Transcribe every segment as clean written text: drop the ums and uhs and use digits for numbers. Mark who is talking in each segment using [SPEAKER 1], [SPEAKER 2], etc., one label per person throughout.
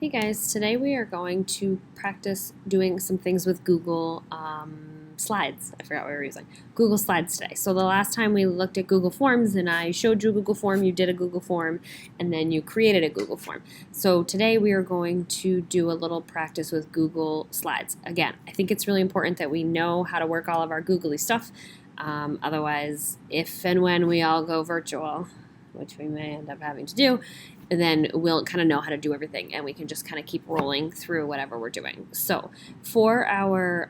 [SPEAKER 1] Hey guys, today we are going to practice doing some things with Google Slides. I forgot what we were using. Google Slides today. So the last time we looked at Google Forms and I showed you a Google Form, you did a Google Form, and then you created a Google Form. So today we are going to do a little practice with Google Slides. Again, I think it's really important that we know how to work all of our googly stuff. Otherwise, if and when we all go virtual, which we may end up having to do, then we'll kind of know how to do everything and we can just kind of keep rolling through whatever we're doing. So for our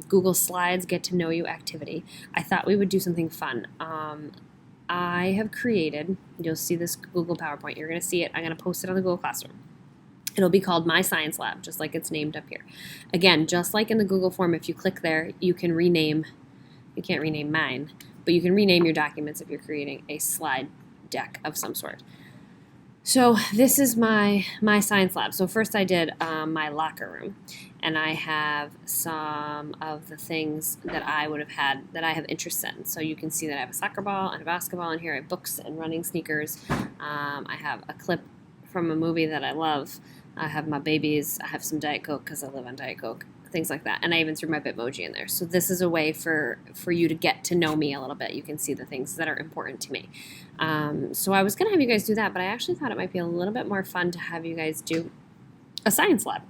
[SPEAKER 1] Google Slides Get to Know You activity, I thought we would do something fun. I have created, you'll see this Google PowerPoint, you're going to see it, I'm going to post it on the Google Classroom. It'll be called My Science Lab, just like it's named up here. Again, just like in the Google form, if you click there, you can rename, you can't rename mine, but you can rename your documents if you're creating a slide deck of some sort. So this is my science lab. So first I did my locker room, and I have some of the things that I would have had that I have interest in. So you can see that I have a soccer ball and a basketball in here. I have books and running sneakers. I have a clip from a movie that I love. I have my babies. I have some Diet Coke because I live on Diet Coke. Things like that. And I even threw my Bitmoji in there. So this is a way for you to get to know me a little bit. You can see the things that are important to me. So I was going to have you guys do that, but I actually thought it might be a little bit more fun to have you guys do a science lab.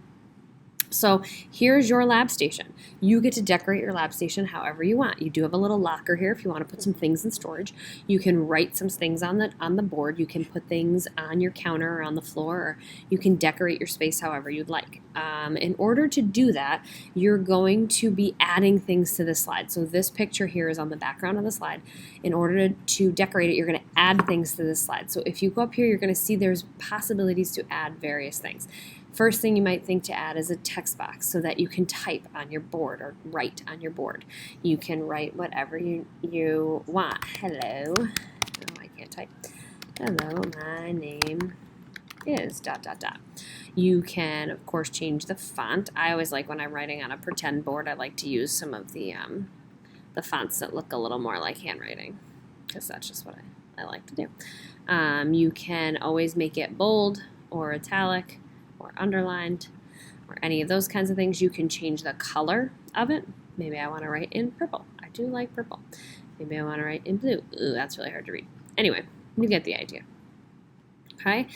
[SPEAKER 1] So here's your lab station. You get to decorate your lab station however you want. You do have a little locker here if you want to put some things in storage. You can write some things on the board. You can put things on your counter or on the floor, or you can decorate your space however you'd like. In order to do that, you're going to be adding things to the slide. So this picture here is on the background of the slide. In order to decorate it, you're going to add things to this slide. So if you go up here, you're going to see there's possibilities to add various things. First thing you might think to add is a text box so that you can type on your board or write on your board. You can write whatever you want. Hello. Oh, I can't type. Hello, my name is ... You can, of course, change the font. I always like when I'm writing on a pretend board, I like to use some of the fonts that look a little more like handwriting, because that's just what I like to do. You can always make it bold or italic or underlined or any of those kinds of things. You can change the color of it. Maybe I want to write in purple. I do like purple. Maybe I want to write in blue. Ooh, that's really hard to read. Anyway, you get the idea. Okay,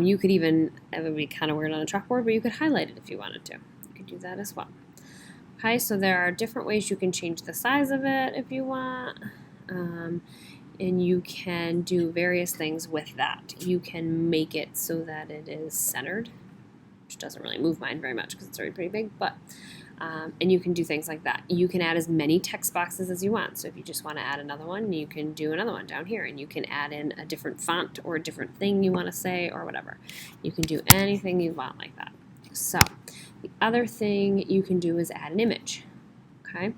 [SPEAKER 1] you could even, it would be kind of weird on a chalkboard, but you could highlight it if you wanted to. You could do that as well. Okay, so there are different ways you can change the size of it if you want. And you can do various things with that. You can make it so that it is centered, which doesn't really move mine very much because it's already pretty big, but and you can do things like that. You can add as many text boxes as you want. So if you just want to add another one, you can do another one down here, and you can add in a different font or a different thing you want to say or whatever. You can do anything you want like that. So the other thing you can do is add an image. Okay.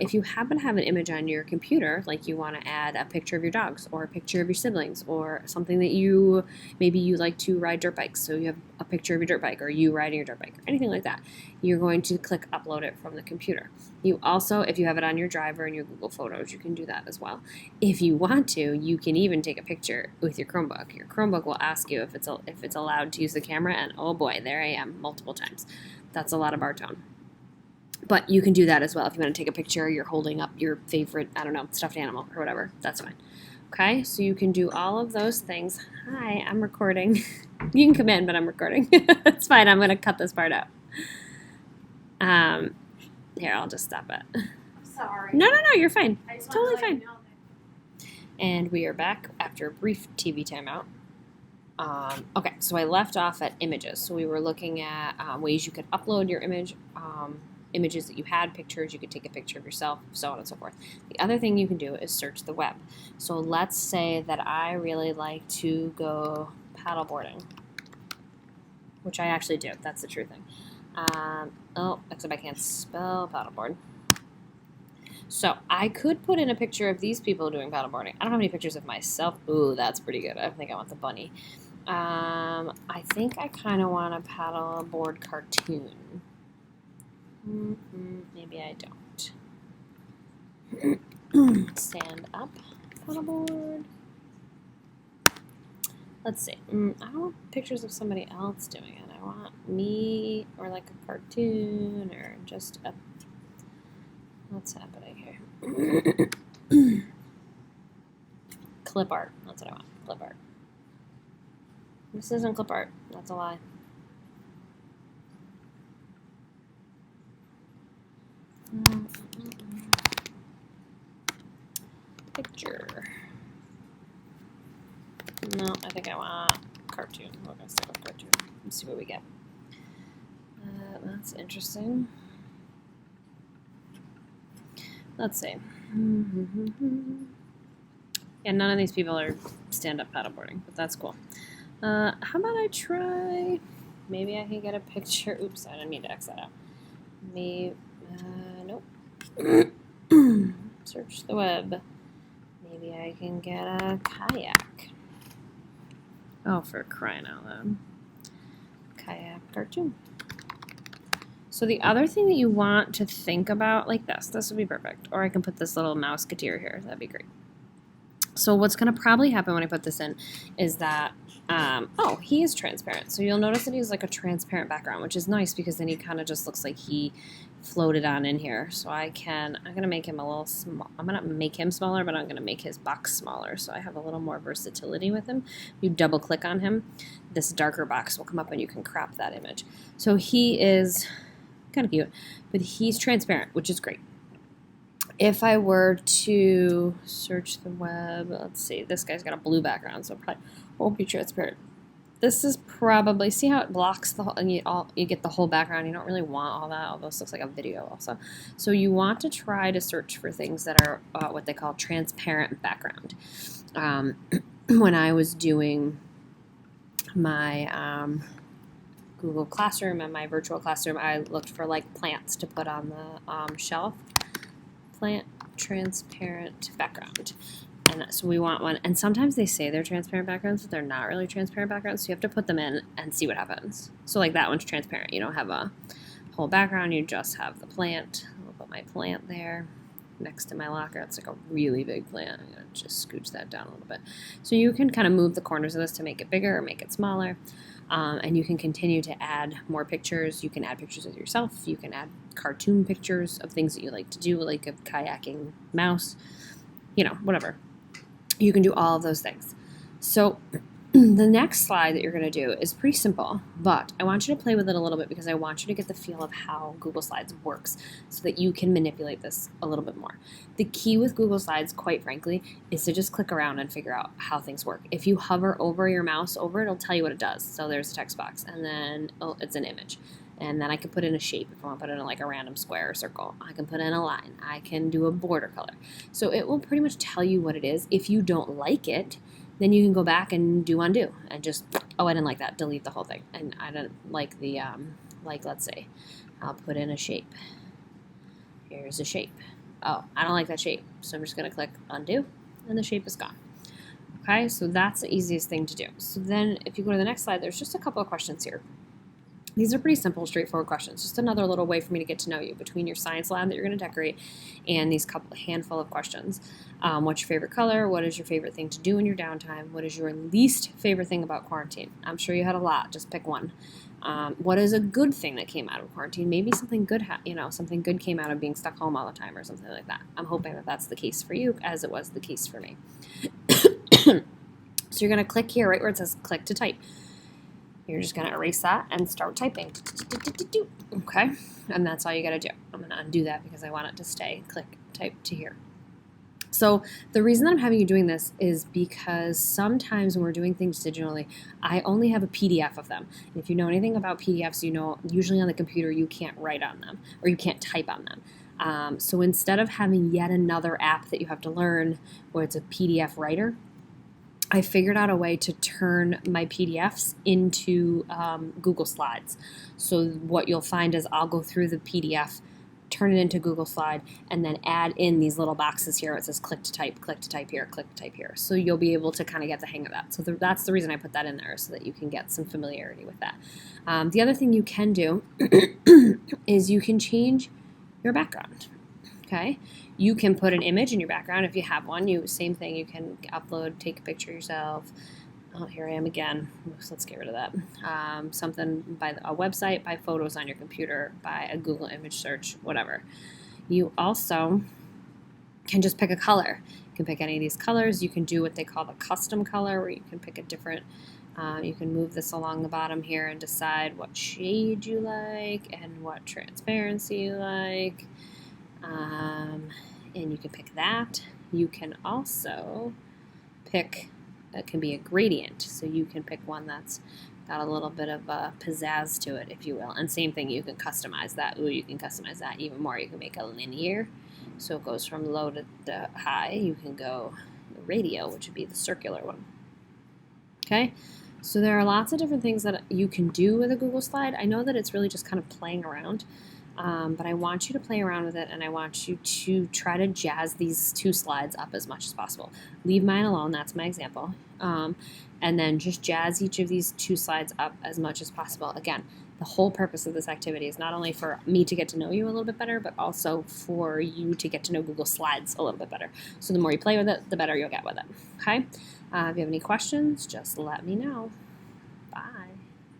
[SPEAKER 1] If you happen to have an image on your computer, like you want to add a picture of your dogs or a picture of your siblings or something that maybe you like to ride dirt bikes, so you have a picture of your dirt bike or you riding your dirt bike or anything like that, you're going to click upload it from the computer. You also, if you have it on your drive or in your Google Photos, you can do that as well. If you want to, you can even take a picture with your Chromebook. Your Chromebook will ask you if it's allowed to use the camera, and oh boy, there I am multiple times. That's a lot of bar tone. But you can do that as well. If you want to take a picture, you're holding up your favorite, I don't know, stuffed animal or whatever. That's fine. Okay, so you can do all of those things. Hi, I'm recording. You can come in, but I'm recording. It's fine. I'm going to cut this part out. Here, I'll just stop it.
[SPEAKER 2] Sorry.
[SPEAKER 1] No, you're fine.
[SPEAKER 2] It's
[SPEAKER 1] totally fine. And we are back after a brief TV timeout. Okay, so I left off at images. So we were looking at ways you could upload your image, images that you had, pictures, you could take a picture of yourself, so on and so forth. The other thing you can do is search the web. So let's say that I really like to go paddleboarding, which I actually do. That's the true thing. Except I can't spell paddleboard. So I could put in a picture of these people doing paddleboarding. I don't have any pictures of myself. Ooh, that's pretty good. I think I want the bunny. I think I kind of want a paddleboard cartoon. Maybe I don't. Stand up paddleboard. Let's see. I don't want pictures of somebody else doing it. I I want me or like a cartoon or just a, what's happening here? Clip art, that's what I want, clip art. This isn't clip art, that's a lie. Picture. No, I think I want cartoon. We're gonna stick with cartoon. Let's see what we get. That's interesting. Let's see. Yeah, none of these people are stand-up paddleboarding, but that's cool. How about I try? Maybe I can get a picture. Oops, I didn't mean to X that out. Maybe. Nope. Search the web. Maybe I can get a kayak. Oh, for crying out loud. Kayak cartoon. So the other thing that you want to think about, like this would be perfect. Or I can put this little mouseketeer here. That'd be great. So what's going to probably happen when I put this in is that, oh, he is transparent. So you'll notice that he's like a transparent background, which is nice because then he kind of just looks like he floated on in here. So I'm going to make him a little small. I'm going to make him smaller, but I'm going to make his box smaller. So I have a little more versatility with him. You double click on him, this darker box will come up and you can crop that image. So he is kind of cute, but he's transparent, which is great. If I were to search the web, let's see, this guy's got a blue background, so it probably won't be transparent. This is probably, see how it blocks the whole, and you get the whole background. You don't really want all that, although this looks like a video also. So you want to try to search for things that are what they call transparent background. When I was doing my Google Classroom and my virtual classroom, I looked for like plants to put on the shelf. Plant transparent background. And so we want one. And sometimes they say they're transparent backgrounds, but they're not really transparent backgrounds. So you have to put them in and see what happens. So like that one's transparent. You don't have a whole background. You just have the plant. I'll put my plant there next to my locker. It's like a really big plant. I'm going to just scooch that down a little bit. So you can kind of move the corners of this to make it bigger or make it smaller. And you can continue to add more pictures. You can add pictures of yourself. You can add cartoon pictures of things that you like to do, like a kayaking mouse, whatever. You can do all of those things. So the next slide that you're going to do is pretty simple, but I want you to play with it a little bit because I want you to get the feel of how Google Slides works so that you can manipulate this a little bit more. The key with Google Slides, quite frankly, is to just click around and figure out how things work. If you hover over your mouse over it, it'll tell you what it does. So there's a text box, and then it's an image. And then I can put in a shape if I want to put in like a random square or circle. I can put in a line. I can do a border color. So it will pretty much tell you what it is. If you don't like it, then you can go back and do undo and just, oh, I didn't like that, delete the whole thing. And I don't like the, like, let's say, I'll put in a shape. Here's a shape. Oh, I don't like that shape. So I'm just going to click undo, and the shape is gone. Okay, so that's the easiest thing to do. So then if you go to the next slide, there's just a couple of questions here. These are pretty simple, straightforward questions. Just another little way for me to get to know you between your science lab that you're going to decorate and these handful of questions. What's your favorite color? What is your favorite thing to do in your downtime? What is your least favorite thing about quarantine? I'm sure you had a lot. Just pick one. What is a good thing that came out of quarantine? Maybe something good, something good came out of being stuck home all the time or something like that. I'm hoping that that's the case for you, as it was the case for me. So you're going to click here, right where it says click to type. You're just going to erase that and start typing. Okay? And that's all you got to do. I'm going to undo that because I want it to stay. Click, type to here. So the reason that I'm having you doing this is because sometimes when we're doing things digitally, I only have a PDF of them. And if you know anything about PDFs, you know usually on the computer you can't write on them or you can't type on them. So instead of having yet another app that you have to learn where it's a PDF writer, I figured out a way to turn my PDFs into Google Slides. So what you'll find is I'll go through the PDF, turn it into Google Slide, and then add in these little boxes here. It says click to type here, click to type here. So you'll be able to kind of get the hang of that. So that's the reason I put that in there, so that you can get some familiarity with that. The other thing you can do is you can change your background. Okay, you can put an image in your background if you have one. Same thing. You can upload, take a picture yourself. Oh, here I am again. So let's get rid of that. Something by a website, by photos on your computer, by a Google image search, whatever. You also can just pick a color. You can pick any of these colors. You can do what they call the custom color, where you can pick a different, you can move this along the bottom here and decide what shade you like and what transparency you like. And you can pick that. You can also pick, it can be a gradient, so you can pick one that's got a little bit of a pizzazz to it, if you will. And same thing, you can customize that. Ooh, you can customize that even more. You can make a linear, so it goes from low to high. You can go radial, which would be the circular one. Okay, so there are lots of different things that you can do with a Google slide. I know that it's really just kind of playing around, but I want you to play around with it, and I want you to try to jazz these 2 slides up as much as possible. Leave mine alone, that's my example. And then just jazz each of these 2 slides up as much as possible. Again, the whole purpose of this activity is not only for me to get to know you a little bit better, but also for you to get to know Google Slides a little bit better. So the more you play with it, the better you'll get with it. Okay? If you have any questions, just let me know.